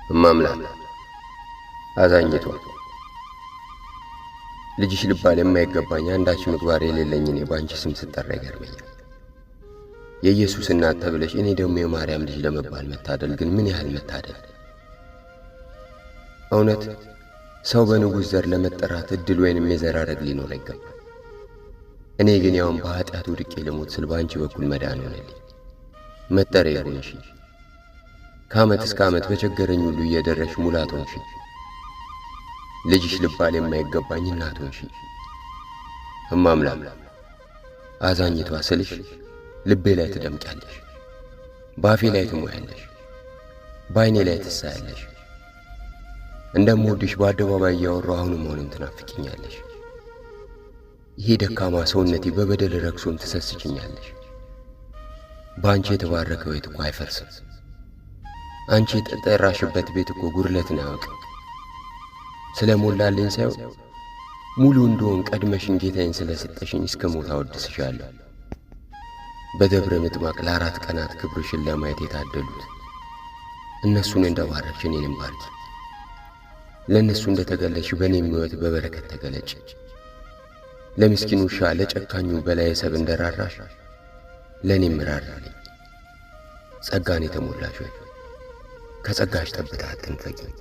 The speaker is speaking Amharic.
እማምላክ አዛኝቷ ልጅሽ ልባል የማይገባኝ አንዳች ምግባር የሌለኝ እኔ ባንቺ ስም ስጠራ ይገርመኛል። የኢየሱስ እናት ተብለሽ እኔ ደግሞ የማርያም ልጅ ለመባል መታደል ግን ምን ያህል መታደል! እውነት ሰው በንጉሥ ዘር ለመጠራት እድል ወይንም የዘር ሐረግ ሊኖር አይገባም። እኔ ግን ያውን በኃጢአት ወድቄ ልሞት ስል በአንቺ በኩል መዳን ሆነልኝ። መጠሪያ ይሁንሽ። ከዓመት እስከ ዓመት በቸገረኝ ሁሉ እየደረሽ ሙላት ሆንሽ። ልጅሽ ልባል የማይገባኝ እናት ሆንሽ። እማምላክ አዛኝቷ ስልሽ ልቤ ላይ ትደምቂያለሽ፣ ባፌ ላይ ትሞያለሽ፣ በዓይኔ ላይ ትሳያለሽ። እንደምወድሽ በአደባባይ እያወራሁ አሁንም ሆንም ትናፍቂኛለሽ። ይሄ ደካማ ሰውነቴ በበደል ረክሶም ትሰስችኛለሽ። በአንቺ የተባረከ ቤት እኮ አይፈርስም። አንቺ የተጠራሽበት ቤት እኮ ጉድለትን አያውቅም። ስለ ሞላልኝ ሳይሆን ሙሉ እንደሆን ቀድመሽን ጌታዬን ስለ ሰጠሽኝ እስከ ሞት አወድስሻለሁ። በደብረ ምጥማቅ ለ4 ቀናት ክብርሽን ለማየት የታደሉት እነሱን እንደባረክሽ እኔንም ባርኪ። ለእነሱ እንደተገለሽ በእኔም ሕይወት በበረከት ተገለጭ። ለምስኪኑ ውሻ ለጨካኙ በላይ ሰብ እንደራራሽ ለእኔም ራራልኝ። ጸጋን የተሞላሽ ሆይ ከጸጋሽ ጠብታ አትንፈጊኝ።